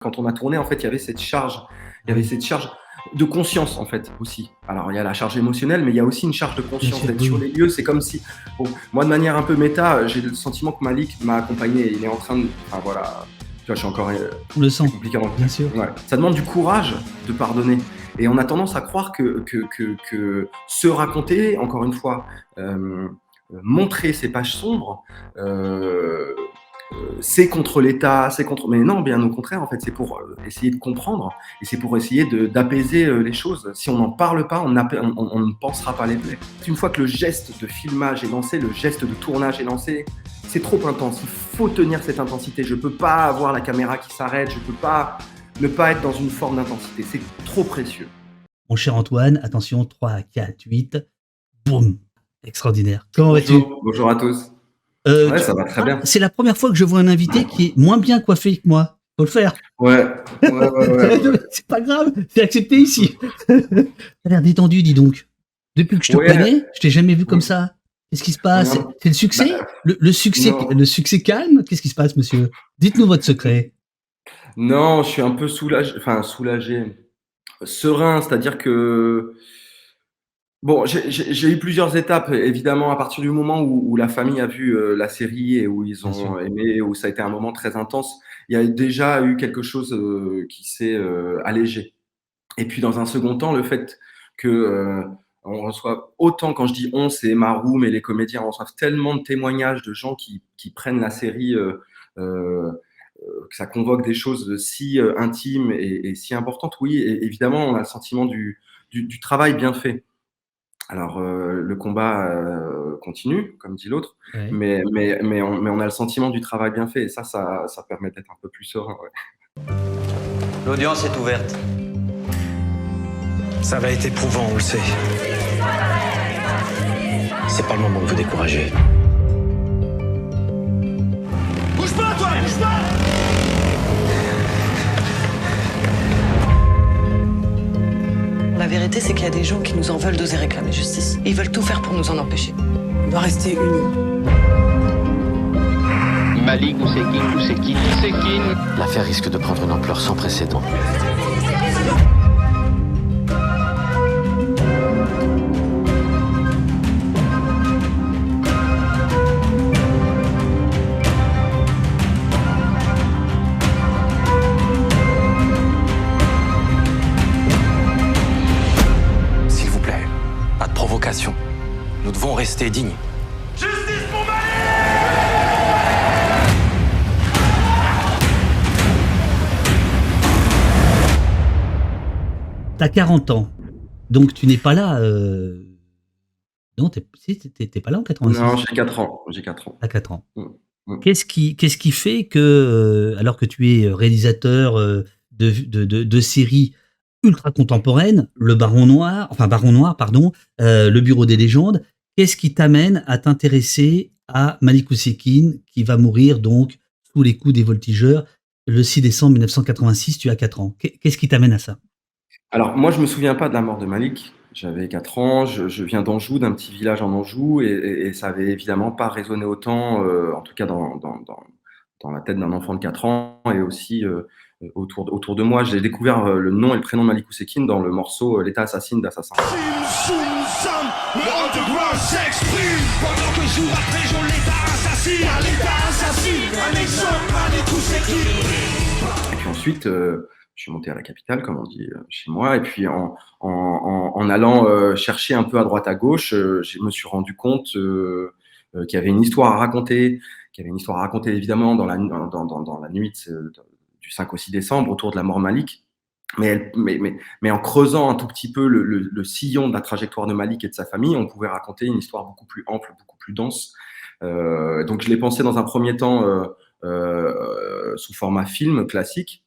Quand on a tourné, en fait, il y avait cette charge. Il y avait Oui, cette charge de conscience, en fait, aussi. Alors, il y a la charge émotionnelle, mais il y a aussi une charge de bien conscience. sûr, D'être oui, sur oui. les lieux, c'est comme si... Bon, moi, de manière un peu méta, j'ai le sentiment que Malik m'a accompagné. Il est en train de... Enfin, voilà. Tu vois, je suis encore... On le c'est sent, compliqué. bien sûr. Ouais. Ça demande du courage de pardonner. Et on a tendance à croire que se raconter, encore une fois, montrer ses pages sombres, euh, c'est contre l'État, c'est contre... Mais non, bien au contraire, en fait, c'est pour essayer de comprendre et c'est pour essayer d'apaiser les choses. Si on n'en parle pas, on ne pensera pas les plaies. Une fois que le geste de filmage est lancé, le geste de tournage est lancé, c'est trop intense. Il faut tenir cette intensité. Je ne peux pas avoir la caméra qui s'arrête, je ne peux pas ne pas être dans une forme d'intensité. C'est trop précieux. Mon cher Antoine, attention, 3, 4, 8, boum, extraordinaire. Comment vas-tu? Bonjour à tous. Ouais, Tu ça va très bien. c'est la première fois que je vois un invité qui est moins bien coiffé que moi. Faut le faire. Ouais, ouais. C'est pas grave, c'est accepté ici. T'as l'air détendu, dis donc. Depuis que je te Ouais, connais, je t'ai jamais vu comme ça. Qu'est-ce qui se passe? non, C'est le succès? bah, Le succès, non. le succès calme? Qu'est-ce qui se passe, monsieur? Dites-nous votre secret. Non, je suis un peu soulagé, serein, c'est-à-dire que bon, j'ai eu plusieurs étapes, évidemment, à partir du moment où la famille a vu la série et où ils Bien sûr. ont aimé, où ça a été un moment très intense, il y a déjà eu quelque chose qui s'est allégé. Et puis, dans un second temps, le fait que on reçoit autant, quand je dis on, c'est Maroum et les comédiens, on reçoit tellement de témoignages de gens qui prennent la série, euh, que ça convoque des choses si intimes et si importantes. Oui, et évidemment, on a le sentiment du travail bien fait. Alors, le combat continue, comme dit l'autre, Ouais. mais on a le sentiment du travail bien fait, et ça permet d'être un peu plus serein. Ouais. L'audience est ouverte. Ça va être éprouvant, on le sait. C'est pas le moment de vous décourager. Bouge pas, toi, bouge pas! La vérité, c'est qu'il y a des gens qui nous en veulent d'oser réclamer justice. Et ils veulent tout faire pour nous en empêcher. On doit rester unis. Malik Oussekine. L'affaire risque de prendre une ampleur sans précédent. S'il vous plaît, pas de provocation. Nous devons rester dignes. Justice pour Malik! T'as 40 ans, donc tu n'es pas là. Non, t'es pas là en 86. Non, j'ai 4 ans. J'ai 4 ans. À 4 ans. Mm, mm. Qu'est-ce qui fait que, alors que tu es réalisateur de séries ultra contemporaines, Baron Noir, pardon, Le Bureau des légendes, qu'est-ce qui t'amène à t'intéresser à Malik Oussekine, qui va mourir donc sous les coups des voltigeurs le 6 décembre 1986, tu as 4 ans. Qu'est-ce qui t'amène à ça? Alors, moi, je me souviens pas de la mort de Malik. J'avais 4 ans, je viens d'Anjou, d'un petit village en Anjou, et ça avait évidemment pas résonné autant, en tout cas dans la tête d'un enfant de 4 ans, et aussi autour de moi. J'ai découvert le nom et le prénom de Malik Oussekine dans le morceau L'État assassine d'Assassin. Soum, soum, le underground s'exprime. Pendant que jour après jour, l'État assassine. L'État assassine, un exemple, Malik Oussekine. Et puis ensuite, je suis monté à la capitale, comme on dit chez moi, et puis en allant chercher un peu à droite à gauche, je me suis rendu compte qu'il y avait une histoire à raconter, évidemment dans la nuit du 5 au 6 décembre, autour de la mort de Malik, mais en creusant un tout petit peu le sillon de la trajectoire de Malik et de sa famille, on pouvait raconter une histoire beaucoup plus ample, beaucoup plus dense. Donc je l'ai pensé dans un premier temps sous format film classique.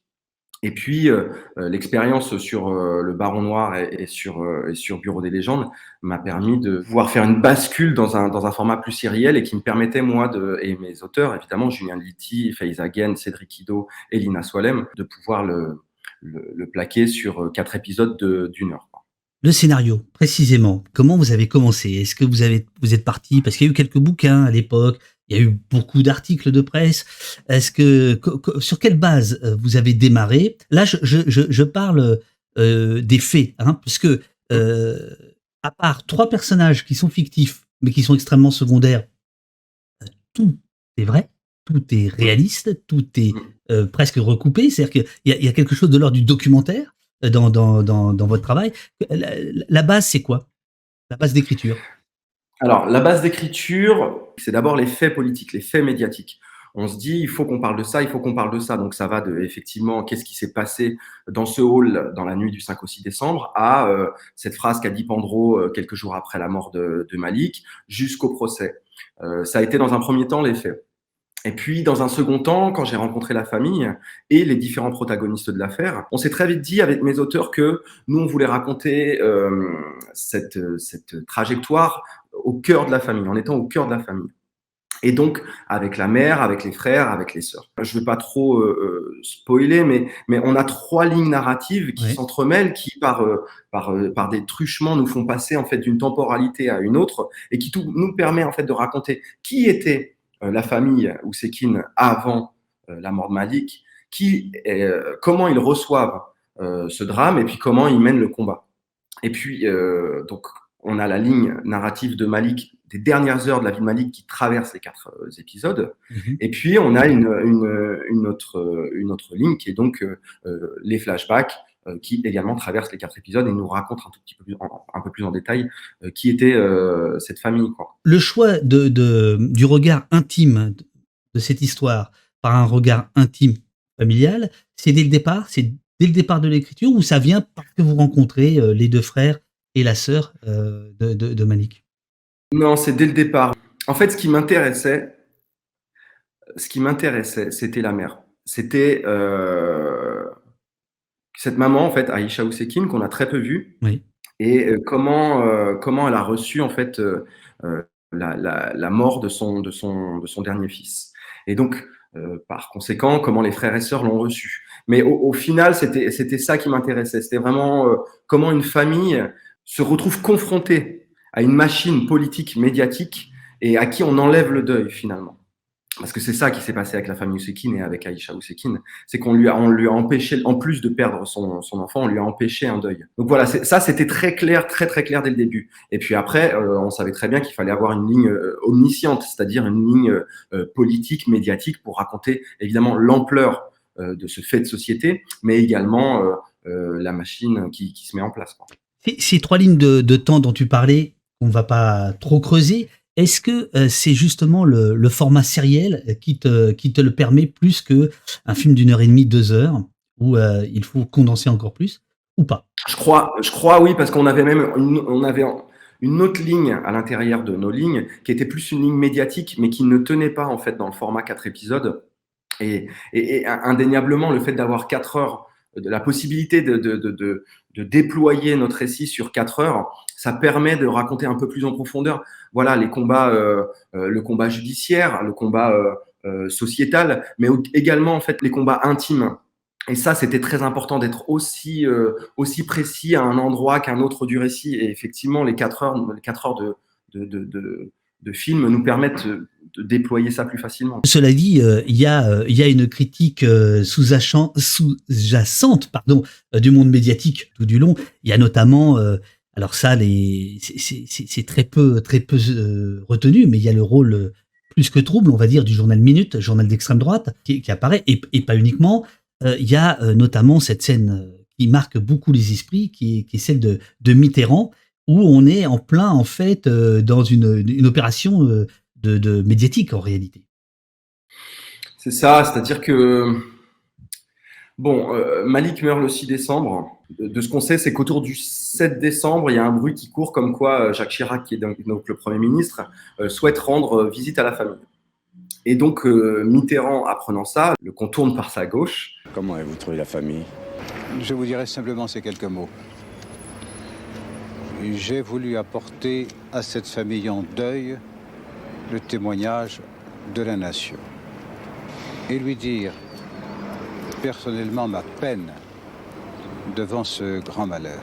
Et puis, l'expérience sur le Baron Noir et sur Bureau des légendes m'a permis de pouvoir faire une bascule dans un format plus sériel, et qui me permettait, moi, et mes auteurs, évidemment, Julien Litti, Faiza Guène, Cédric Ido et Lina Soilem, de pouvoir le plaquer sur 4 épisodes d'1 heure. Le scénario, précisément, comment vous avez commencé? Est-ce que vous êtes parti, parce qu'il y a eu quelques bouquins à l'époque, il Il y a eu beaucoup d'articles de presse. Est-ce que sur quelle base vous avez démarré? Là, je parle des faits, hein, puisque à part 3 personnages qui sont fictifs, mais qui sont extrêmement secondaires, tout est vrai, tout est réaliste, tout est presque recoupé. C'est-à-dire qu'il y a quelque chose de l'ordre du documentaire dans votre travail. La base, c'est quoi? La base d'écriture? Alors, la base d'écriture, c'est d'abord les faits politiques, les faits médiatiques. On se dit, il faut qu'on parle de ça, il faut qu'on parle de ça. Donc, ça va de, effectivement, qu'est-ce qui s'est passé dans ce hall dans la nuit du 5 au 6 décembre à cette phrase qu'a dit Pandro quelques jours après la mort de Malik, jusqu'au procès. Ça a été dans un premier temps les faits. Et puis, dans un second temps, quand j'ai rencontré la famille et les différents protagonistes de l'affaire, on s'est très vite dit avec mes auteurs que nous, on voulait raconter cette trajectoire au cœur de la famille, en étant au cœur de la famille. Et donc, avec la mère, avec les frères, avec les sœurs. Je ne veux pas trop spoiler, mais on a 3 lignes narratives qui s'entremêlent, qui par des truchements nous font passer en fait d'une temporalité à une autre, et qui nous permet en fait de raconter qui était la famille Ousekine avant la mort de Malik, comment ils reçoivent ce drame, et puis comment ils mènent le combat. Et puis, donc, on a la ligne narrative de Malik, des dernières heures de la vie de Malik qui traverse les 4 épisodes. Et puis, on a une autre ligne qui est donc les flashbacks qui également traversent les 4 épisodes et nous racontent un peu plus en détail qui était cette famille, quoi. Le choix du regard intime de cette histoire par un regard intime familial, c'est dès le départ? C'est dès le départ de l'écriture, ou ça vient parce que vous rencontrez les 2 frères et la sœur de Malik? Non, c'est dès le départ. En fait, ce qui m'intéressait, c'était la mère. C'était cette maman, en fait, Aïcha Ousekine, qu'on a très peu vue. Oui. Et comment elle a reçu, en fait, la mort de son dernier fils. Et donc, par conséquent, comment les frères et sœurs l'ont reçu. Mais au final, c'était ça qui m'intéressait. C'était vraiment comment une famille se retrouve confrontée à une machine politique, médiatique, et à qui on enlève le deuil, finalement. Parce que c'est ça qui s'est passé avec la famille Ousekine et avec Aïcha Ousekine. C'est qu'on lui a empêché, en plus de perdre son enfant, on lui a empêché un deuil. Donc voilà, ça c'était très clair, très très clair dès le début. Et puis après, on savait très bien qu'il fallait avoir une ligne omnisciente, c'est-à-dire une ligne politique, médiatique, pour raconter évidemment l'ampleur de ce fait de société, mais également la machine qui se met en place, quoi. Ces 3 lignes de temps dont tu parlais, on ne va pas trop creuser. Est-ce que c'est justement le format sériel qui te le permet plus qu'un film d'1 heure et demie, 2 heures, où il faut condenser encore plus, ou pas? Je crois oui, parce qu'on avait même une autre ligne à l'intérieur de nos lignes qui était plus une ligne médiatique, mais qui ne tenait pas en fait dans le format 4 épisodes. Et indéniablement, le fait d'avoir 4 heures, de la possibilité de déployer notre récit sur 4 heures, ça permet de raconter un peu plus en profondeur. Voilà, les combats, le combat judiciaire, le combat sociétal, mais également en fait les combats intimes. Et ça, c'était très important d'être aussi précis à un endroit qu'un autre du récit. Et effectivement, les 4 heures de film nous permettent de déployer ça plus facilement. Cela dit, il y a une critique sous-jacente, du monde médiatique tout du long. Il y a notamment, alors ça, c'est très peu retenu, mais il y a le rôle plus que trouble, on va dire, du journal Minute, journal d'extrême droite, qui apparaît, et pas uniquement. Il y a notamment cette scène qui marque beaucoup les esprits, qui est celle de Mitterrand, où on est en plein, en fait, dans une opération de médiatique, en réalité. C'est ça, c'est-à-dire que, bon, Malik meurt le 6 décembre. De ce qu'on sait, c'est qu'autour du 7 décembre, il y a un bruit qui court comme quoi Jacques Chirac, qui est donc le Premier ministre, souhaite rendre visite à la famille. Et donc, Mitterrand, apprenant ça, le contourne par sa gauche. Comment avez-vous trouvé la famille? Je vous dirai simplement ces quelques mots. J'ai voulu apporter à cette famille en deuil le témoignage de la nation et lui dire personnellement ma peine devant ce grand malheur.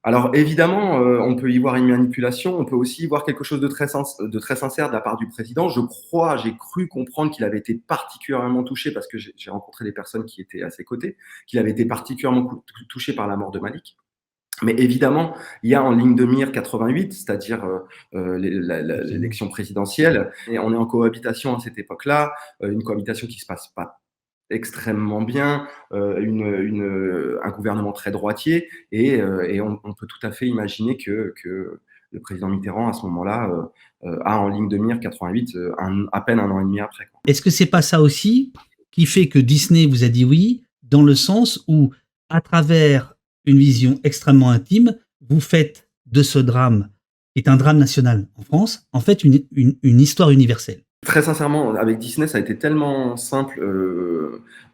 Alors évidemment, on peut y voir une manipulation, on peut aussi y voir quelque chose de très sincère de la part du président. J'ai cru comprendre qu'il avait été particulièrement touché, parce que j'ai rencontré des personnes qui étaient à ses côtés, qu'il avait été particulièrement touché par la mort de Malik. Mais évidemment, il y a en ligne de mire 88, c'est-à-dire l'élection présidentielle, et on est en cohabitation à cette époque-là, une cohabitation qui se passe pas extrêmement bien, un gouvernement très droitier, et on peut tout à fait imaginer que le président Mitterrand, à ce moment-là, a en ligne de mire 88, à peine un an et demi après, quoi. Est-ce que c'est pas ça aussi qui fait que Disney vous a dit oui, dans le sens où, à travers une vision extrêmement intime, vous faites de ce drame, qui est un drame national en France, en fait une histoire universelle? Très sincèrement, avec Disney, ça a été tellement simple.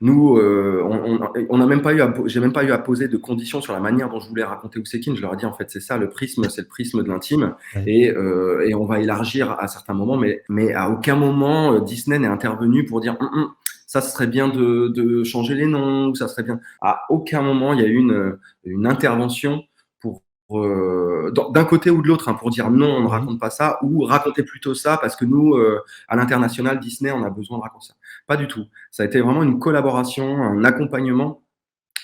Nous, on n'a même pas eu j'ai même pas eu à poser de conditions sur la manière dont je voulais raconter Ousekine. Je leur ai dit, en fait, c'est ça, le prisme, c'est le prisme de l'intime. Ouais. Et on va élargir à certains moments, mais à aucun moment, Disney n'est intervenu pour dire, ça serait bien de changer les noms, ou ça serait bien. À aucun moment, il y a eu une intervention pour d'un côté ou de l'autre, pour dire non, on ne raconte pas ça, ou racontez plutôt ça, parce que nous, à l'international, Disney, on a besoin de raconter ça. Pas du tout. Ça a été vraiment une collaboration, un accompagnement.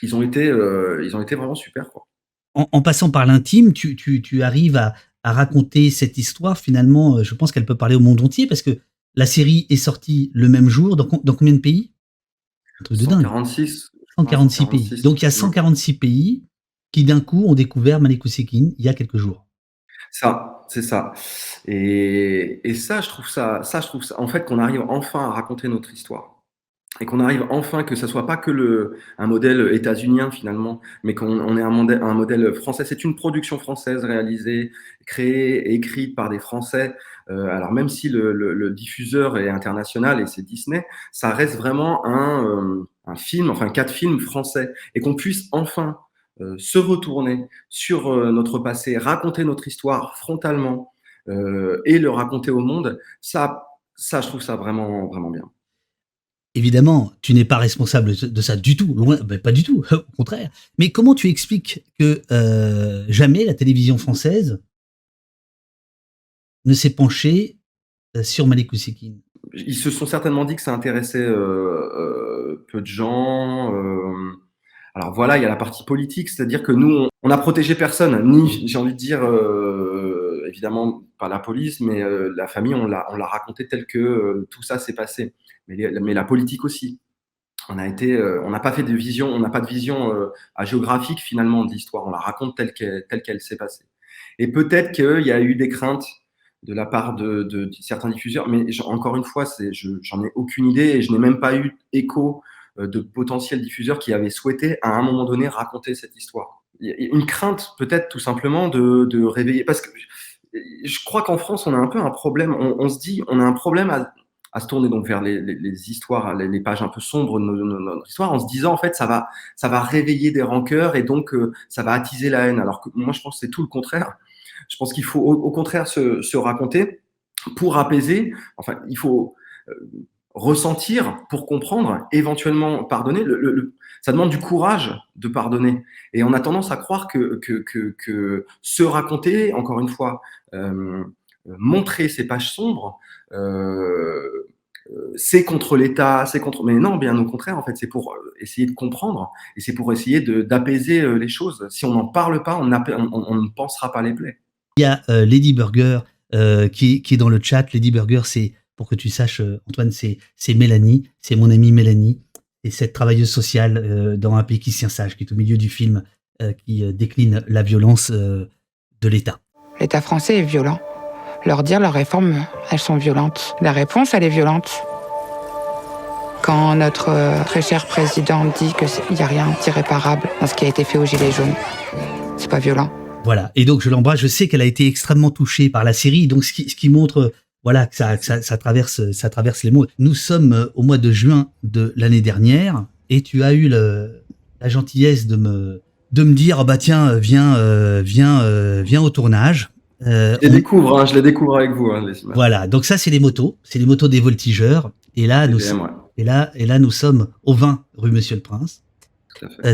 Ils ont été vraiment super, quoi. En passant par l'intime, tu arrives à raconter cette histoire, finalement, je pense qu'elle peut parler au monde entier, parce que la série est sortie le même jour, dans combien de pays? Un truc de dingue. 146. 146 pays. Donc il y a 146 pays qui d'un coup ont découvert Malik Ousekine il y a quelques jours. Ça, c'est ça. Et ça, je trouve ça, en fait, qu'on arrive enfin à raconter notre histoire. Et qu'on arrive enfin, que ça soit pas que un modèle états-unien finalement, mais qu'on ait un modèle français. C'est une production française réalisée, créée et écrite par des Français. Alors même si le diffuseur est international et c'est Disney, ça reste vraiment un film, enfin 4 films français. Et qu'on puisse enfin se retourner sur notre passé, raconter notre histoire frontalement, et le raconter au monde, ça, je trouve ça vraiment, vraiment bien. Évidemment, tu n'es pas responsable de ça du tout, loin, pas du tout, au contraire. Mais comment tu expliques que jamais la télévision française ne s'est penchée sur Malik Ousekine? Ils se sont certainement dit que ça intéressait peu de gens. Alors voilà, il y a la partie politique, c'est-à-dire que nous, on n'a protégé personne, ni, j'ai envie de dire, évidemment, pas la police, mais la famille, on l'a raconté tel que tout ça s'est passé. Mais la politique aussi. On n'a pas fait de vision, on n'a pas de vision géographique finalement de l'histoire. On la raconte telle qu'elle s'est passée. Et peut-être qu'il y a eu des craintes de la part de certains diffuseurs, mais encore une fois, j'en ai aucune idée, et je n'ai même pas eu écho de potentiels diffuseurs qui avaient souhaité à un moment donné raconter cette histoire. Il y a une crainte peut-être tout simplement de réveiller, parce que je crois qu'en France on a un peu un problème, on se dit on a un problème à se tourner donc vers les histoires, les pages un peu sombres de notre histoire, en se disant en fait ça va réveiller des rancœurs, et donc ça va attiser la haine, alors que moi je pense que c'est tout le contraire. Je pense qu'il faut au contraire se raconter pour apaiser. Enfin, il faut ressentir pour comprendre, éventuellement pardonner. Ça demande du courage de pardonner. Et on a tendance à croire que se raconter, encore une fois, montrer ces pages sombres, c'est contre l'État, mais non, bien au contraire, en fait, c'est pour essayer de comprendre, et c'est pour essayer d'apaiser les choses. Si on n'en parle pas, on ne pansera pas les plaies. Il y a Lady Burger qui est dans le chat. Lady Burger, c'est, pour que tu saches, Antoine, c'est Mélanie, c'est mon amie Mélanie, et cette travailleuse sociale dans Un pays qui se tient sage, qui est au milieu du film, qui décline la violence de l'État. L'État français est violent. Leur dire leurs réformes, elles sont violentes. La réponse, elle est violente. Quand notre très cher président dit qu'il n'y a rien d'irréparable dans ce qui a été fait aux Gilets jaunes, c'est pas violent. Voilà, et donc je l'embrasse, je sais qu'elle a été extrêmement touchée par la série, donc ce qui montre, voilà, que ça traverse les mots. Nous sommes au mois de juin de l'année dernière, et tu as eu la gentillesse de me dire, oh bah tiens, viens au tournage. Je les découvre avec vous, les images. Voilà, donc ça c'est les motos des voltigeurs, et là nous sommes au 20 rue Monsieur le Prince,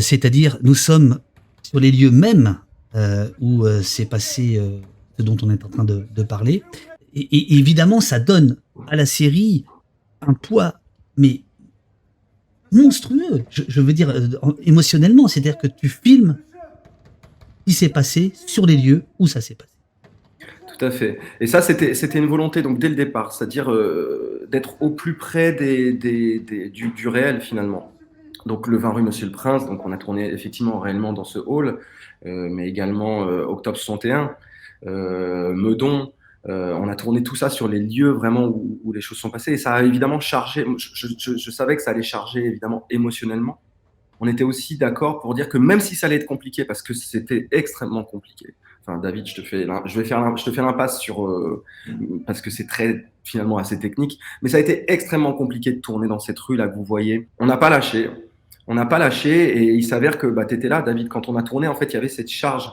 c'est-à-dire nous sommes sur les lieux mêmes où s'est passé ce dont on est en train de parler. Et évidemment, ça donne à la série un poids, mais monstrueux, je veux dire, émotionnellement. C'est-à-dire que tu filmes ce qui s'est passé sur les lieux où ça s'est passé. Tout à fait. Et ça, c'était une volonté, donc dès le départ, c'est-à-dire d'être au plus près du réel, finalement. Donc le 20 rue Monsieur le Prince, donc on a tourné effectivement réellement dans ce hall, mais également Octobre 61, Meudon. On a tourné tout ça sur les lieux vraiment où les choses sont passées. Et ça a évidemment chargé, je savais que ça allait charger évidemment émotionnellement. On était aussi d'accord pour dire que même si ça allait être compliqué, parce que c'était extrêmement compliqué. Enfin, David, je te fais l'impasse sur parce que c'est finalement assez technique, mais ça a été extrêmement compliqué de tourner dans cette rue là que vous voyez. On n'a pas lâché, et il s'avère que tu étais là, David, quand on a tourné. En fait, il y avait cette charge,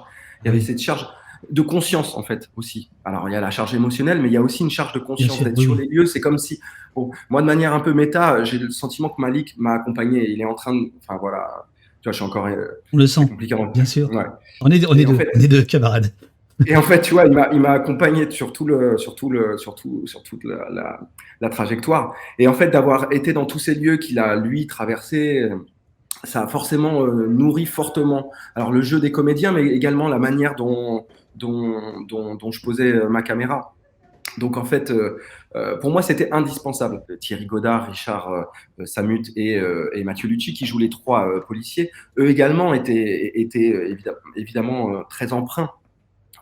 de conscience en fait aussi. Alors il y a la charge émotionnelle, mais il y a aussi une charge de conscience d'être sur les lieux. C'est comme si, moi de manière un peu méta, j'ai le sentiment que Malik m'a accompagné. Il est en train de, enfin voilà, tu vois, je suis encore. On le sent, bien sûr. Ouais. On est deux camarades. Et en fait, tu vois, il m'a accompagné sur toute la trajectoire. Et en fait, d'avoir été dans tous ces lieux qu'il a lui traversé, ça a forcément nourri fortement. Alors le jeu des comédiens, mais également la manière dont je posais ma caméra. Donc en fait, pour moi, c'était indispensable. Thierry Godard, Richard Samut et Mathieu Lucci, qui jouent les trois policiers, eux également étaient évidemment très empreints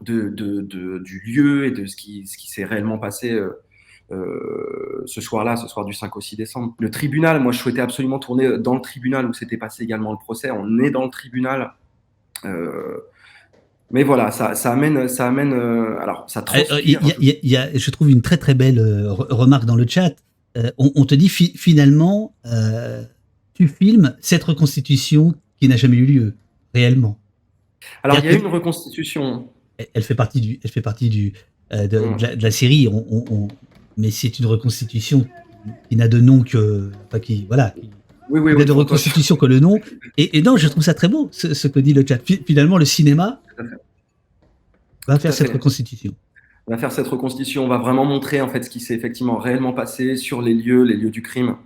du lieu et de ce qui s'est réellement passé ce soir-là, ce soir du 5 au 6 décembre. Le tribunal, moi je souhaitais absolument tourner dans le tribunal où s'était passé également le procès. On est dans le tribunal. Mais voilà, ça amène alors ça transpire. Il y a, je trouve, une très très belle remarque dans le chat. On te dit finalement, tu filmes cette reconstitution qui n'a jamais eu lieu, réellement. Alors il y a une reconstitution. Elle fait partie de la série, mais c'est une reconstitution qui n'a de nom que, enfin, qui n'a de reconstitution que le nom. Et non, je trouve ça très beau ce que dit le chat. Finalement, le cinéma va faire cette reconstitution. On va faire cette reconstitution. On va vraiment montrer en fait ce qui s'est effectivement réellement passé sur les lieux du crime.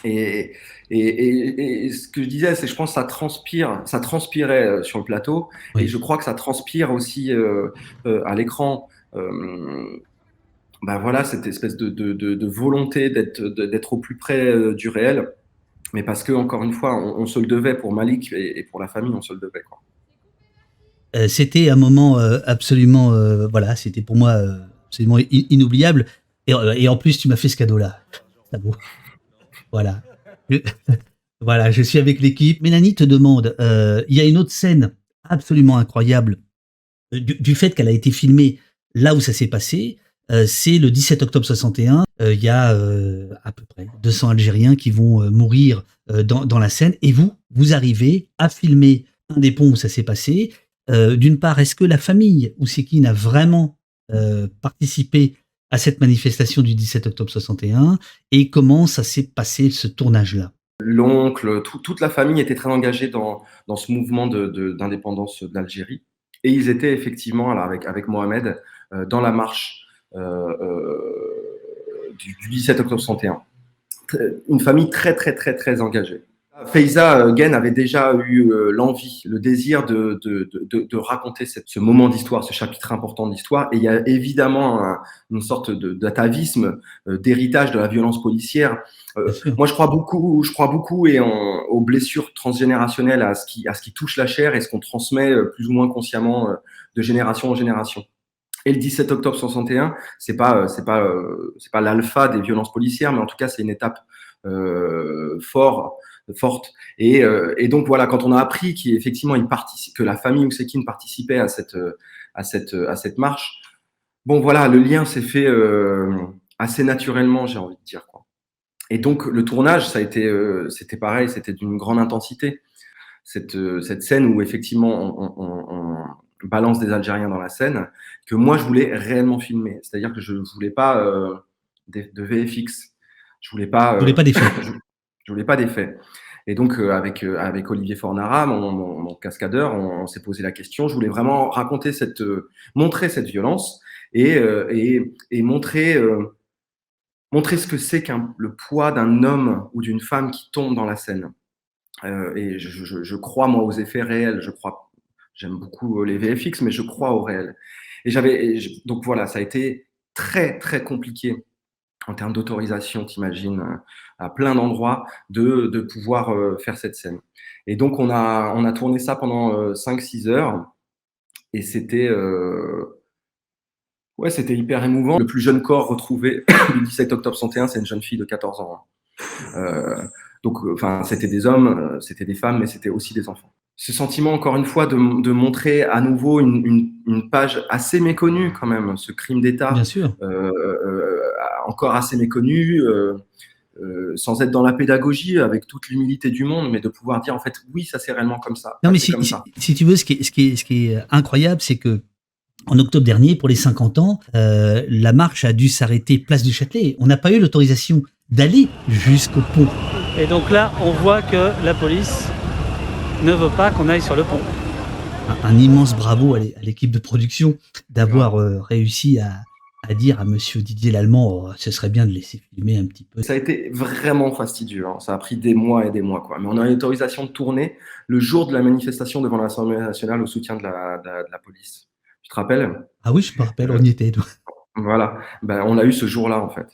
Et ce que je disais, c'est, je pense, ça transpirait sur le plateau, oui. Et je crois que ça transpire aussi à l'écran. Voilà, cette espèce de volonté d'être au plus près du réel, mais parce que, encore une fois, on se le devait pour Malik et pour la famille, on se le devait, quoi. C'était un moment absolument, c'était pour moi absolument inoubliable. Et en plus, tu m'as fait ce cadeau-là. C'est beau. Voilà. Voilà, je suis avec l'équipe. Mélanie te demande, il y a une autre scène absolument incroyable du fait qu'elle a été filmée là où ça s'est passé. C'est le 17 octobre 61. Il y a à peu près 200 Algériens qui vont mourir dans la scène. Et vous arrivez à filmer un des ponts où ça s'est passé. D'une part, est-ce que la famille Ousekine a vraiment participé à cette manifestation du 17 octobre 61 et comment ça s'est passé ce tournage-là? L'oncle, toute la famille était très engagée dans ce mouvement d'indépendance d'Algérie et ils étaient effectivement alors avec Mohamed dans la marche du 17 octobre 61. Une famille très très très très engagée. Faiza Guène avait déjà eu l'envie, le désir de raconter ce moment d'histoire, ce chapitre important d'histoire. Et il y a évidemment une sorte d'atavisme, d'héritage de la violence policière. Moi, je crois beaucoup aux blessures transgénérationnelles, à ce qui touche la chair et ce qu'on transmet plus ou moins consciemment de génération en génération. Et le 17 octobre 61, c'est pas l'alpha des violences policières, mais en tout cas, c'est une étape forte. Et donc voilà, quand on a appris que la famille Ousekine participait à cette marche, bon voilà, le lien s'est fait assez naturellement, j'ai envie de dire, quoi. Et donc le tournage, c'était pareil, c'était d'une grande intensité. Cette scène où effectivement on balance des Algériens dans la scène, que moi je voulais réellement filmer. C'est-à-dire que je voulais pas de VFX. Je voulais pas d'effets. Je voulais pas d'effets. Et donc, avec Olivier Fornara, mon cascadeur, on s'est posé la question. Je voulais vraiment raconter montrer cette violence et montrer ce que c'est le poids d'un homme ou d'une femme qui tombe dans la Seine. Et je crois, moi, aux effets réels. J'aime beaucoup les VFX, mais je crois au réel. Donc voilà, ça a été très, très compliqué en termes d'autorisation, t'imagines, à plein d'endroits, de pouvoir faire cette scène. Et donc, on a tourné ça pendant 5-6 heures. Et c'était hyper émouvant. Le plus jeune corps retrouvé le 17 octobre 61, c'est une jeune fille de 14 ans. Donc, c'était des hommes, c'était des femmes, mais c'était aussi des enfants. Ce sentiment, encore une fois, de montrer à nouveau une page assez méconnue quand même, ce crime d'État. Bien sûr. Encore assez méconnu, sans être dans la pédagogie, avec toute l'humilité du monde, mais de pouvoir dire en fait, oui, ça c'est réellement comme ça. Non, mais si tu veux, ce qui est incroyable, c'est que en octobre dernier, pour les 50 ans, la marche a dû s'arrêter place du Châtelet. On n'a pas eu l'autorisation d'aller jusqu'au pont. Et donc là, on voit que la police ne veut pas qu'on aille sur le pont. Un immense bravo à l'équipe de production d'avoir réussi à dire à monsieur Didier Lallemand, ce serait bien de laisser filmer un petit peu. Ça a été vraiment fastidieux, hein. Ça a pris des mois et des mois, quoi. Mais on a eu l'autorisation de tourner le jour de la manifestation devant l'Assemblée nationale au soutien de la police. Tu te rappelles? Ah oui, je me rappelle, on y était. Voilà, on a eu ce jour-là en fait.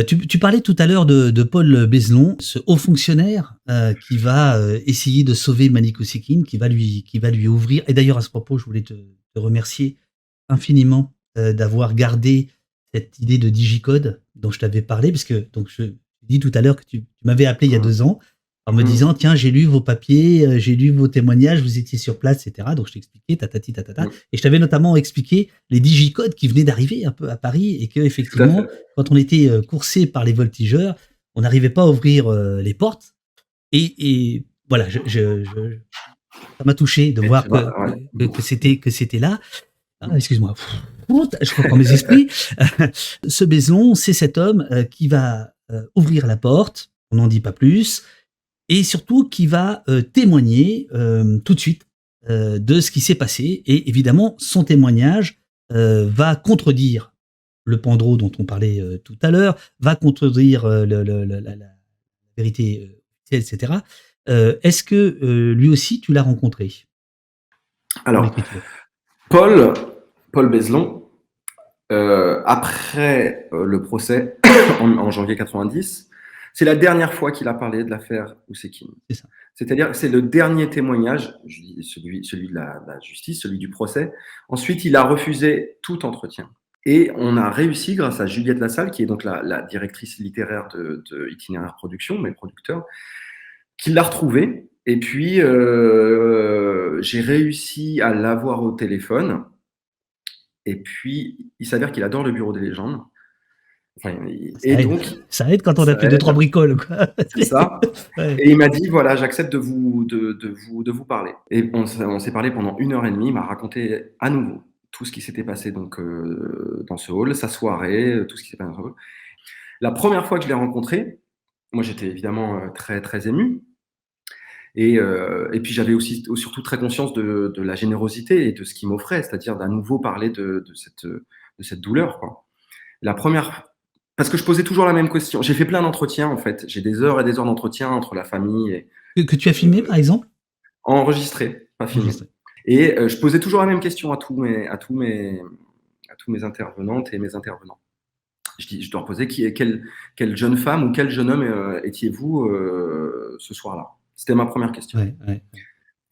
Tu parlais tout à l'heure de Paul Bezelon, ce haut fonctionnaire qui va essayer de sauver Malik Oussekine, qui va lui ouvrir. Et d'ailleurs, à ce propos, je voulais te remercier infiniment d'avoir gardé cette idée de digicode dont je t'avais parlé, parce que donc je dis tout à l'heure que tu m'avais appelé il y a 2 ans en me disant tiens, j'ai lu vos papiers, j'ai lu vos témoignages, vous étiez sur place, etc. Donc je t'expliquais tatati tatata, et je t'avais notamment expliqué les digicodes qui venaient d'arriver un peu à Paris, et que effectivement, quand on était coursé par les voltigeurs, on n'arrivait pas à ouvrir les portes, et voilà, ça m'a touché de voir que c'était là. Ah, excuse-moi, je reprends mes esprits. Ce Bezelon, c'est cet homme qui va ouvrir la porte, on n'en dit pas plus, et surtout qui va témoigner tout de suite de ce qui s'est passé. Et évidemment, son témoignage va contredire le Pandro dont on parlait tout à l'heure, va contredire la vérité officielle, etc. Est-ce que lui aussi, tu l'as rencontré? Alors, Paul Bezelon, après le procès en janvier 90, c'est la dernière fois qu'il a parlé de l'affaire Oussekine. C'est ça. C'est-à-dire que c'est le dernier témoignage, celui de la justice, celui du procès. Ensuite, il a refusé tout entretien. Et on a réussi, grâce à Juliette Lassalle, qui est donc la directrice littéraire de Itinéraire Production, mes producteurs, qu'il l'a retrouvé. Et puis, j'ai réussi à l'avoir au téléphone. Et puis, il s'avère qu'il adore le Bureau des légendes. Ça aide quand on a fait 2-3 bricoles, quoi. C'est ça. Ouais. Et il m'a dit voilà, j'accepte de vous parler. Et on s'est parlé pendant 1h30. Il m'a raconté à nouveau tout ce qui s'était passé donc dans ce hall, sa soirée, tout ce qui s'est passé dans ce hall. La première fois que je l'ai rencontré, moi j'étais évidemment très très ému. Et puis j'avais aussi surtout très conscience de la générosité et de ce qu'il m'offrait, c'est-à-dire d'à nouveau parler de cette douleur, quoi. Parce que je posais toujours la même question. J'ai fait plein d'entretiens, en fait. J'ai des heures et des heures d'entretien entre la famille et... Que tu as filmé, par exemple? Enregistré, pas filmé. Et je posais toujours la même question à tous mes intervenantes et mes intervenants. Je leur posais quelle jeune femme ou quel jeune homme étiez-vous ce soir-là? C'était ma première question. Ouais.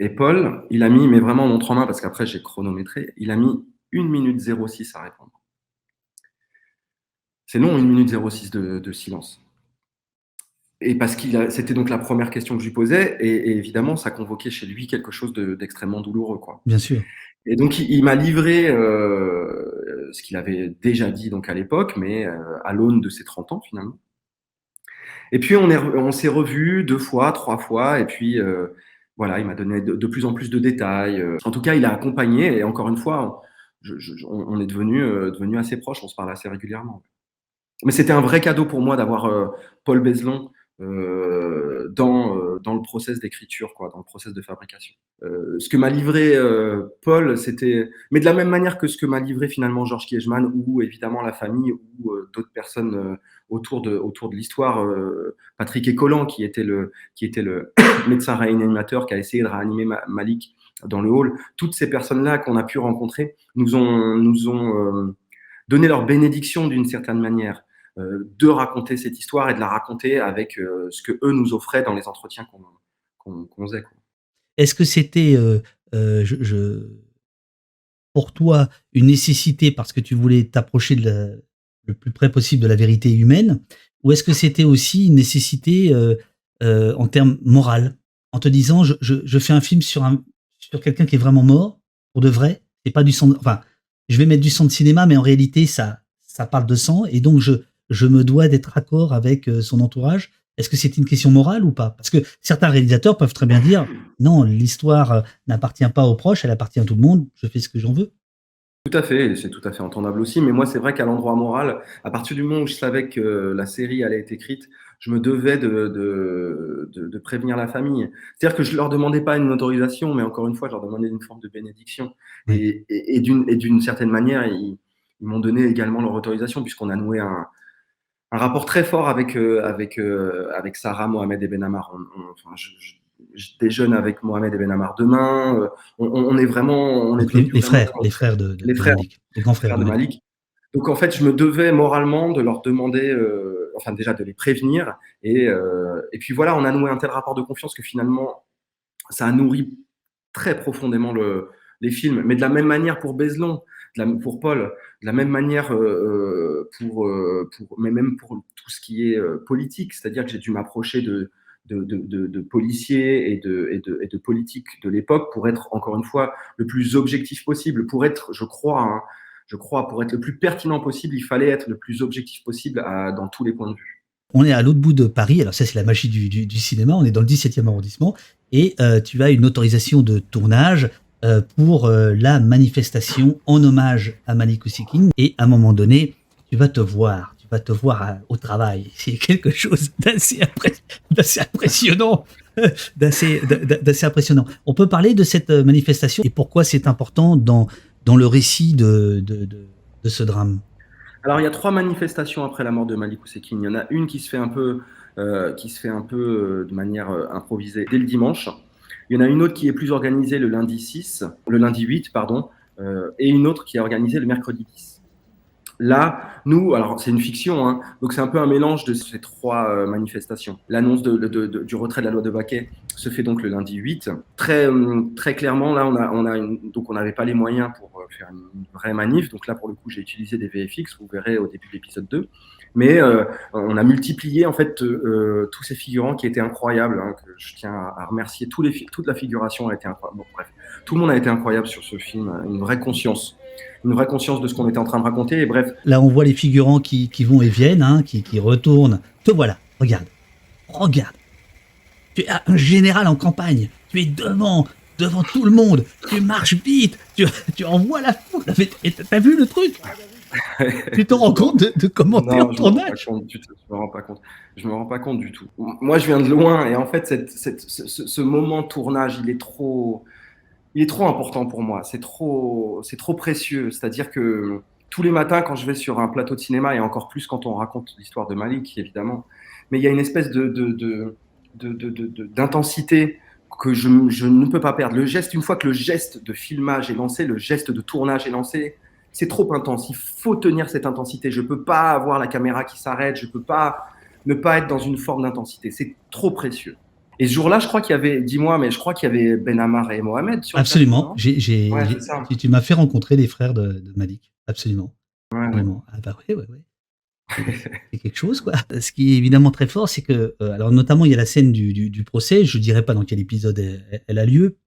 Et Paul, il a mis, mais vraiment montre en main, parce qu'après j'ai chronométré, il a mis 1 minute 06 à répondre. C'est long, 1 minute 06 de silence. Et parce c'était donc la première question que je lui posais, et évidemment, ça convoquait chez lui quelque chose d'extrêmement douloureux, quoi. Bien sûr. Et donc, il m'a livré ce qu'il avait déjà dit donc à l'époque, mais à l'aune de ses 30 ans, finalement. Et puis, on s'est revus 2 fois, 3 fois, et puis, voilà, il m'a donné de plus en plus de détails. En tout cas, il a accompagné, et encore une fois, on est devenu assez proches, on se parle assez régulièrement. Mais c'était un vrai cadeau pour moi d'avoir Paul Bezelon dans le process d'écriture, quoi, dans le process de fabrication. Ce que m'a livré Paul, c'était, mais de la même manière que ce que m'a livré finalement Georges Kiechman ou évidemment la famille ou d'autres personnes autour de l'histoire, Patrick Écolan qui était le médecin réanimateur qui a essayé de réanimer Malik dans le hall. Toutes ces personnes-là qu'on a pu rencontrer nous ont donné leur bénédiction d'une certaine manière. De raconter cette histoire et de la raconter avec ce que eux nous offraient dans les entretiens qu'on faisait, quoi. Est-ce que c'était pour toi une nécessité parce que tu voulais t'approcher le plus près possible de la vérité humaine, ou est-ce que c'était aussi une nécessité en termes moral, en te disant je fais un film sur quelqu'un qui est vraiment mort pour de vrai, c'est pas du sang, enfin je vais mettre du sang de cinéma, mais en réalité ça parle de sang, et donc je me dois d'être raccord avec son entourage. Est-ce que c'est une question morale ou pas? Parce que certains réalisateurs peuvent très bien dire non, l'histoire n'appartient pas aux proches, elle appartient à tout le monde, je fais ce que j'en veux. Tout à fait, c'est tout à fait entendable aussi. Mais moi, c'est vrai qu'à l'endroit moral, à partir du moment où je savais que la série allait être écrite, je me devais de prévenir la famille. C'est-à-dire que je leur demandais pas une autorisation, mais encore une fois, je leur demandais une forme de bénédiction. Oui. Et d'une certaine manière, ils m'ont donné également leur autorisation, puisqu'on a noué un rapport très fort avec Sarah, Mohamed et Benamar. Enfin, je déjeune avec Mohamed et Benamar demain. On est vraiment, Donc les frères de Malik, les grands frères de Malik. Donc en fait, je me devais moralement de leur demander, enfin déjà de les prévenir. Et puis voilà, on a noué un tel rapport de confiance que finalement, ça a nourri très profondément les films. Mais de la même manière pour Bézelon, pour Paul, de la même manière mais même pour tout ce qui est politique, c'est-à-dire que j'ai dû m'approcher de policiers et de politiques de l'époque pour être, encore une fois, le plus objectif possible, pour être, je crois, pour être le plus pertinent possible, il fallait être le plus objectif possible dans tous les points de vue. On est à l'autre bout de Paris, alors ça c'est la magie du cinéma, on est dans le 17e arrondissement, et tu as une autorisation de tournage pour la manifestation en hommage à Malik Ousekine, et à un moment donné, tu vas te voir au travail. C'est quelque chose d'assez impressionnant. d'assez impressionnant. On peut parler de cette manifestation et pourquoi c'est important dans le récit de ce drame. Alors, il y a 3 manifestations après la mort de Malik Ousekine. Il y en a une qui se fait un peu de manière improvisée dès le dimanche. Il y en a une autre qui est plus organisée le lundi 8, et une autre qui est organisée le mercredi 10. Là, nous, alors c'est une fiction, hein, donc c'est un peu un mélange de ces 3 manifestations. L'annonce du retrait de la loi de Baquet se fait donc le lundi 8. Très clairement, là, donc on n'avait pas les moyens pour faire une vraie manif. Donc là, pour le coup, j'ai utilisé des VFX, vous verrez au début de l'épisode 2. Mais on a multiplié en fait tous ces figurants qui étaient incroyables, hein, que je tiens à remercier. Toute la figuration a été incroyable. Bon, bref, tout le monde a été incroyable sur ce film. Une vraie conscience de ce qu'on était en train de raconter. Et bref. Là, on voit les figurants qui vont et viennent, hein, qui retournent. Te voilà, regarde. Tu es un général en campagne. Tu es devant tout le monde. Tu marches vite. Tu envoies la foule. T'as vu le truc? Tu te rends compte de comment t'es en tournage? Je me rends pas compte du tout. Moi, je viens de loin et en fait, ce moment de tournage, il est trop important pour moi. C'est trop précieux. C'est-à-dire que tous les matins, quand je vais sur un plateau de cinéma, et encore plus quand on raconte l'histoire de Malik, évidemment, mais il y a une espèce d'intensité que je ne peux pas perdre. Le geste, une fois que le geste de filmage est lancé, le geste de tournage est lancé, c'est trop intense. Il faut tenir cette intensité. Je peux pas avoir la caméra qui s'arrête. Je peux pas ne pas être dans une forme d'intensité. C'est trop précieux. Et ce jour-là, je crois qu'il y avait, dis-moi, mais je crois qu'il y avait Benamar et Mohamed sur Absolument. Ouais, tu m'as fait rencontrer les frères de Malik. Absolument. Ouais. Ah bah ouais. C'est quelque chose, quoi. Ce qui est évidemment très fort, c'est que, alors notamment, il y a la scène du procès. Je dirais pas dans quel épisode elle a lieu.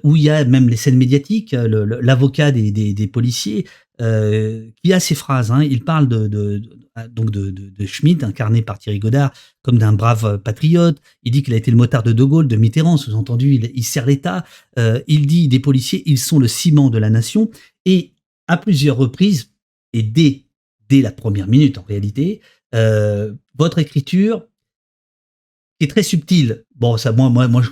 Où il y a même les scènes médiatiques, l'avocat des policiers qui a ces phrases. Hein, il parle de Schmitt, incarné par Thierry Godard, comme d'un brave patriote. Il dit qu'il a été le motard de Gaulle, de Mitterrand, sous-entendu, il sert l'État. Il dit des policiers, ils sont le ciment de la nation. Et à plusieurs reprises, et dès la première minute en réalité, votre écriture qui est très subtil. Bon, ça, moi,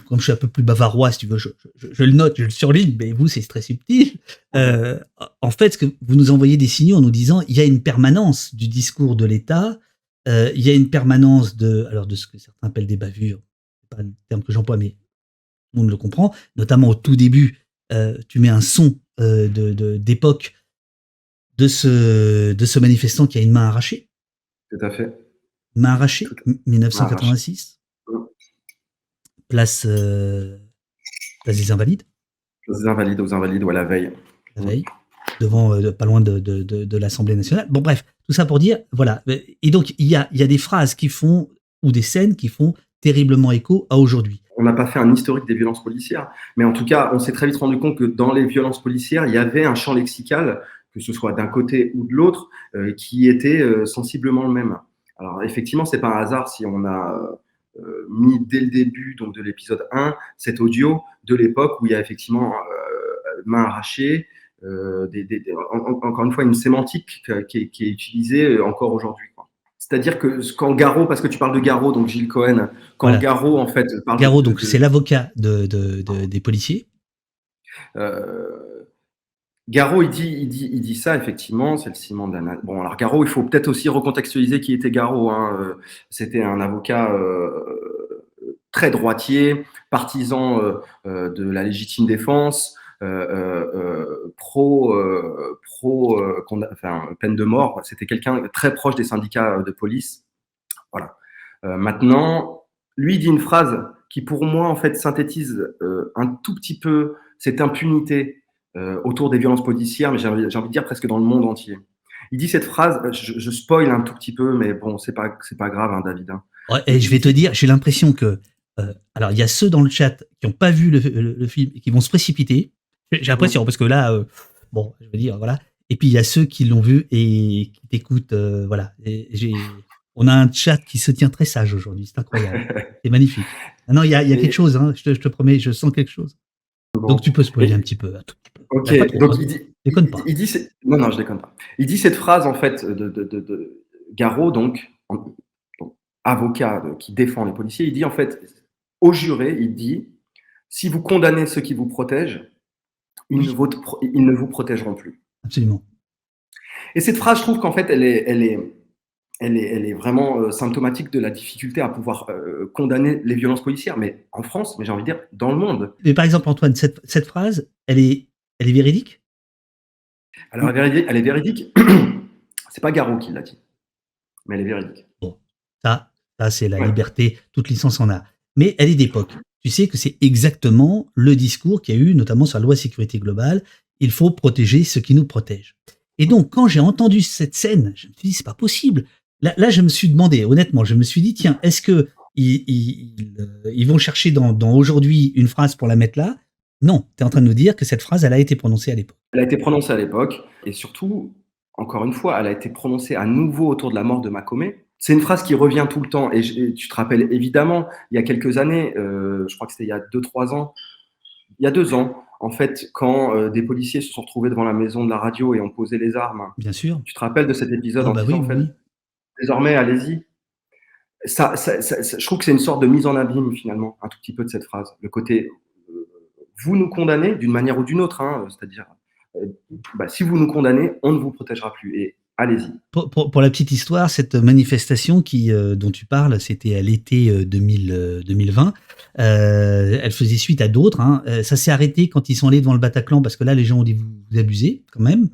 comme je suis un peu plus bavarois, si tu veux, je le note, je le surligne, mais vous, c'est très subtil. En fait, ce que vous nous envoyez des signaux en nous disant, il y a une permanence du discours de l'État, il y a une permanence de ce que certains appellent des bavures, c'est pas un terme que j'emploie, mais tout le monde le comprend, notamment au tout début, tu mets un son d'époque de ce manifestant qui a une main arrachée. Tout à fait. Main arrachée, Tout 1986. Place des Invalides. Place des Invalides, aux Invalides, ou à la veille. La veille. Devant, pas loin de l'Assemblée nationale. Bon, bref, tout ça pour dire, voilà. Et donc, il y a des phrases qui font, ou des scènes qui font terriblement écho à aujourd'hui. On n'a pas fait un historique des violences policières, mais en tout cas, on s'est très vite rendu compte que dans les violences policières, il y avait un champ lexical, que ce soit d'un côté ou de l'autre, qui était sensiblement le même. Alors, effectivement, c'est pas un hasard si on a mis dès le début donc, de l'épisode 1 cet audio de l'époque où il y a effectivement main arrachée, encore une fois, une sémantique qui est utilisée encore aujourd'hui. C'est-à-dire que quand Garot, parce que tu parles de Garot, donc Gilles Cohen, quand voilà. Garot en fait parle Garot, donc c'est l'avocat des policiers. Garot, il dit ça effectivement, c'est le ciment de la. Bon, alors Garot, il faut peut-être aussi recontextualiser qui était Garot. Hein. C'était un avocat très droitier, partisan de la légitime défense. Peine de mort. C'était quelqu'un très proche des syndicats de police. Voilà. Maintenant, lui dit une phrase qui, pour moi, en fait, synthétise un tout petit peu cette impunité autour des violences policières, mais j'ai envie de dire presque dans le monde entier. Il dit cette phrase, je spoil un tout petit peu, mais bon, c'est pas grave, hein, David. Hein. Ouais, et je vais te dire, j'ai l'impression que, alors, il y a ceux dans le chat qui n'ont pas vu le film et qui vont se précipiter. J'ai l'impression, parce que là, bon, je veux dire, voilà. Et puis, il y a ceux qui l'ont vu et qui t'écoutent, voilà. On a un chat qui se tient très sage aujourd'hui, c'est incroyable. C'est magnifique. Ah non, il y a quelque chose, hein, je te promets, je sens quelque chose. Bon. Donc, tu peux spoiler un petit peu. Ok, trop, donc il dit... Déconne pas. Non, je déconne pas. Il dit cette phrase, en fait, de Garot, donc avocat qui défend les policiers, il dit, en fait, au juré, il dit, si vous condamnez ceux qui vous protègent, ils ne vous protégeront plus. Absolument. Et cette phrase, je trouve qu'en fait, elle est vraiment symptomatique de la difficulté à pouvoir condamner les violences policières, mais en France, mais j'ai envie de dire dans le monde. Mais par exemple, Antoine, cette phrase, elle est véridique ? Alors, elle est véridique. C'est pas Garot qui l'a dit, mais elle est véridique. Bon, ça c'est la liberté, toute licence en a. Mais elle est d'époque. Tu sais que c'est exactement le discours qu'il y a eu, notamment sur la loi sécurité globale. Il faut protéger ceux qui nous protègent. Et donc, quand j'ai entendu cette scène, je me suis dit, c'est pas possible. Là, je me suis demandé, honnêtement, je me suis dit, tiens, est-ce que ils vont chercher dans aujourd'hui une phrase pour la mettre là ? Non, tu es en train de nous dire que cette phrase, elle a été prononcée à l'époque. Elle a été prononcée à l'époque, et surtout, encore une fois, elle a été prononcée à nouveau autour de la mort de Macomet. C'est une phrase qui revient tout le temps, et tu te rappelles évidemment, il y a quelques années, je crois que c'était il y a 2-3 ans, il y a 2 ans, en fait, quand des policiers se sont retrouvés devant la maison de la radio et ont posé les armes. Bien sûr. Tu te rappelles de cet épisode en disant, oui, en fait, désormais, allez-y. Ça, je trouve que c'est une sorte de mise en abîme, finalement, un tout petit peu de cette phrase. Le côté, vous nous condamnez d'une manière ou d'une autre, hein, c'est-à-dire, si vous nous condamnez, on ne vous protégera plus. Et allez-y. Pour la petite histoire, cette manifestation dont tu parles, c'était à l'été 2020. Elle faisait suite à d'autres. Hein. Ça s'est arrêté quand ils sont allés devant le Bataclan, parce que là, les gens ont dit vous abusez quand même.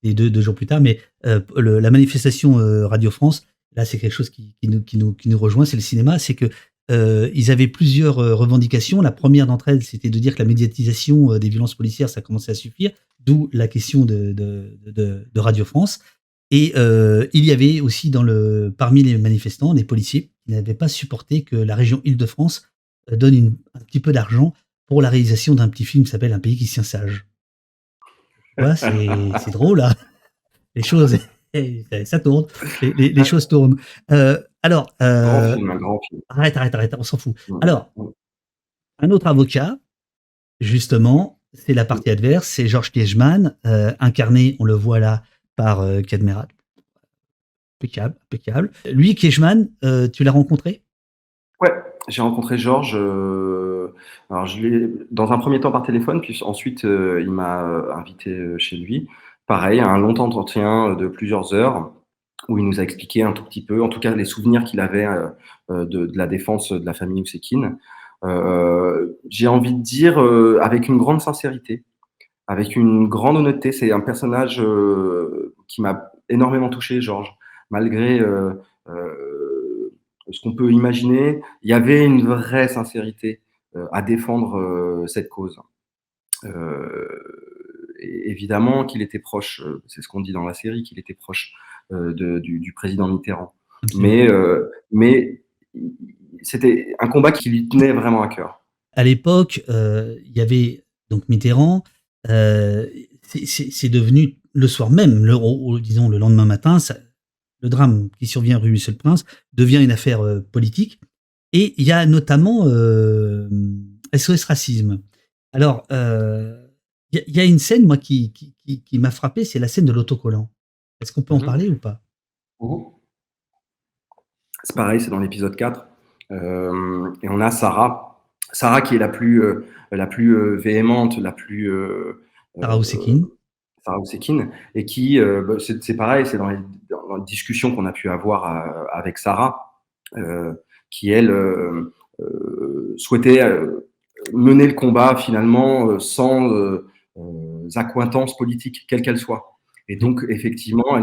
Et deux jours plus tard, mais la manifestation Radio France, là, c'est quelque chose qui nous rejoint, c'est le cinéma. C'est que ils avaient plusieurs revendications. La première d'entre elles, c'était de dire que la médiatisation des violences policières, ça commençait à suffire. D'où la question de Radio France. Et il y avait aussi parmi les manifestants des policiers qui n'avaient pas supporté que la région Île-de-France donne un petit peu d'argent pour la réalisation d'un petit film qui s'appelle Un pays qui se tient sage. Ouais, c'est drôle, là. Les choses, ça tourne. Les choses tournent. Alors, un grand film. Arrête, on s'en fout. Alors, un autre avocat, justement, c'est la partie adverse, c'est Georges Kiechman, incarné, on le voit là, par Cadmerat. Impeccable. Lui, Kiechman, tu l'as rencontré ? Ouais, J'ai rencontré Georges, alors je l'ai dans un premier temps par téléphone, puis ensuite, il m'a, invité, chez lui. Pareil, un long entretien, de plusieurs heures où il nous a expliqué un tout petit peu, en tout cas les souvenirs qu'il avait, de la défense de la famille Oussekine. J'ai envie de dire, avec une grande sincérité, avec une grande honnêteté. C'est un personnage, qui m'a énormément touché, Georges. Malgré, ce qu'on peut imaginer, il y avait une vraie sincérité, à défendre, cette cause. Et évidemment qu'il était proche, c'est ce qu'on dit dans la série, qu'il était proche, du président Mitterrand. Mais c'était un combat qui lui tenait vraiment à cœur. À l'époque, il y avait donc Mitterrand. C'est devenu le soir même, disons le lendemain matin, le drame qui survient rue Monsieur-le-Prince devient une affaire politique. Et il y a notamment SOS Racisme. Alors, il y a une scène, moi, qui m'a frappé, c'est la scène de l'autocollant. Est-ce qu'on peut en parler ou pas? C'est pareil, c'est dans l'épisode 4. Et on a Sarah qui est la plus véhémente, la plus... Sarah Oussekine. Sarah Oussekine, et qui, c'est pareil, c'est dans les discussions qu'on a pu avoir avec Sarah, qui elle souhaitait mener le combat finalement sans accointance politique, quelle qu'elle soit. Et donc effectivement,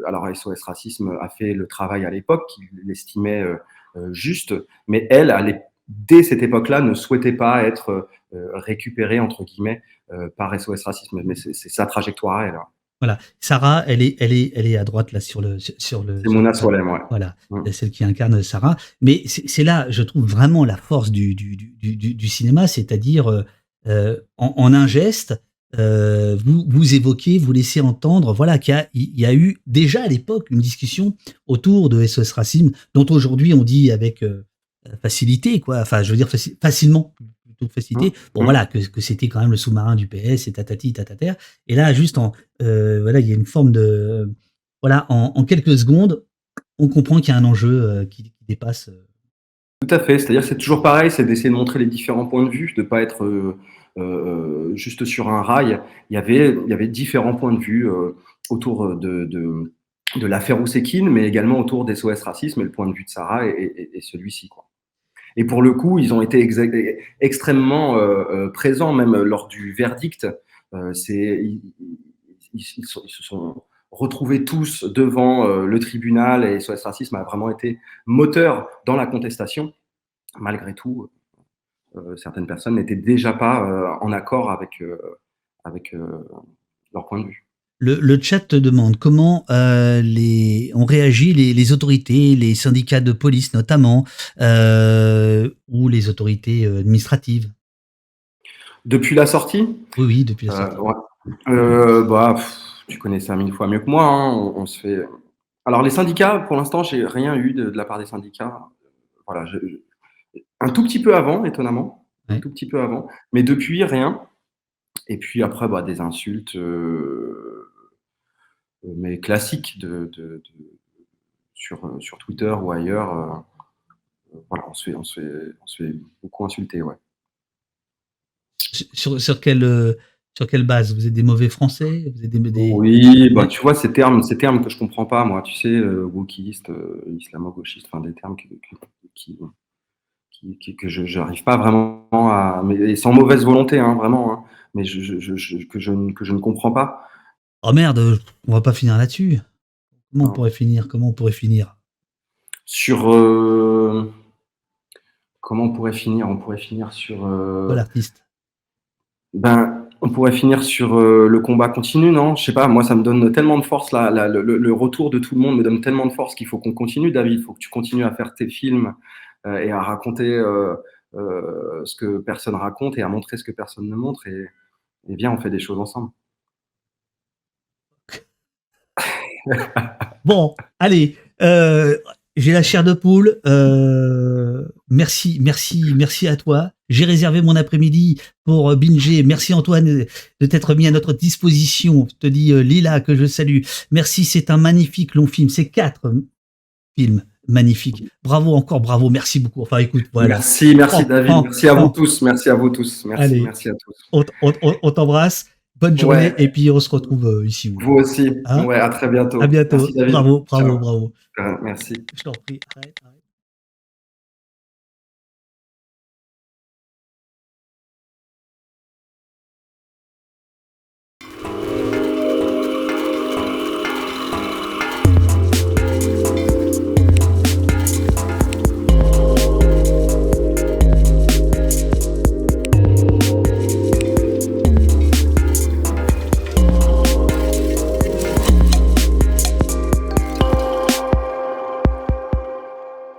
alors SOS Racisme a fait le travail à l'époque qu'il estimait juste, mais elle, dès cette époque-là, ne souhaitait pas être récupérée entre guillemets par SOS Racisme, mais c'est sa trajectoire à elle. Voilà, Sarah, elle est à droite là sur le. C'est Mona Soilem, ouais. Voilà, celle qui incarne Sarah. Mais c'est là, je trouve vraiment la force du cinéma, c'est-à-dire en un geste, vous évoquez, vous laissez entendre, voilà, qu'il y a eu déjà à l'époque une discussion autour de SOS Racisme, dont aujourd'hui on dit avec facilité, quoi. Enfin, je veux dire facilement. Facilité. Bon, voilà, que c'était quand même le sous-marin du PS et tatati tatater. Et là, juste voilà, il y a une forme de, voilà, en quelques secondes, on comprend qu'il y a un enjeu qui dépasse. Tout à fait. C'est-à-dire, c'est toujours pareil, c'est d'essayer de montrer les différents points de vue, de pas être juste sur un rail. Il y avait différents points de vue autour de l'affaire Oussekine, mais également autour des SOS Racisme, et le point de vue de Sarah et celui-ci, quoi. Et pour le coup, ils ont été extrêmement présents, même lors du verdict. Ils se sont retrouvés tous devant le tribunal, et SOS Racisme a vraiment été moteur dans la contestation. Malgré tout, certaines personnes n'étaient déjà pas en accord avec leur point de vue. Le chat te demande comment ont réagi les autorités, les syndicats de police notamment, ou les autorités administratives. Depuis la sortie ? Oui, depuis la sortie. Ouais. Tu connais ça 1000 fois mieux que moi. Hein. On se fait. Alors les syndicats, pour l'instant, j'ai rien eu de la part des syndicats. Voilà, un tout petit peu avant, étonnamment, un tout petit peu avant, mais depuis rien. Et puis après, des insultes, mais classiques sur Twitter ou ailleurs. Voilà, on se fait beaucoup insulter, ouais. Sur quelle base? Vous êtes des mauvais Français? Vous êtes Oui, tu vois, ces termes que je comprends pas, moi, tu sais, wokiste, islamo-gauchiste, enfin des termes que je n'arrive pas vraiment à, mais sans mauvaise volonté, hein, vraiment, hein, mais que je ne comprends pas. Oh merde, on va pas finir là-dessus. Comment on pourrait finir? Sur comment on pourrait finir? On pourrait finir sur l'artiste. On pourrait finir sur le combat continu, non? Je sais pas, moi ça me donne tellement de force, le retour de tout le monde me donne tellement de force qu'il faut qu'on continue, David. Il faut que tu continues à faire tes films et à raconter ce que personne raconte et à montrer ce que personne ne montre, et viens, on fait des choses ensemble. Bon, allez, j'ai la chair de poule. Merci à toi. J'ai réservé mon après-midi pour binger. Merci Antoine de t'être mis à notre disposition. Je te dis Lila que je salue. Merci, c'est un magnifique long film. C'est 4 films. magnifique. Bravo encore, bravo, merci beaucoup. Enfin, écoute, voilà. Merci David, merci à vous tous, merci à tous. Merci à tous. On t'embrasse. Bonne journée, Ouais. et puis on se retrouve ici. Vous aussi. Hein? Ouais, à très bientôt. À bientôt. Merci, David. Bravo. Ciao. Merci. Je t'en prie. Arrête.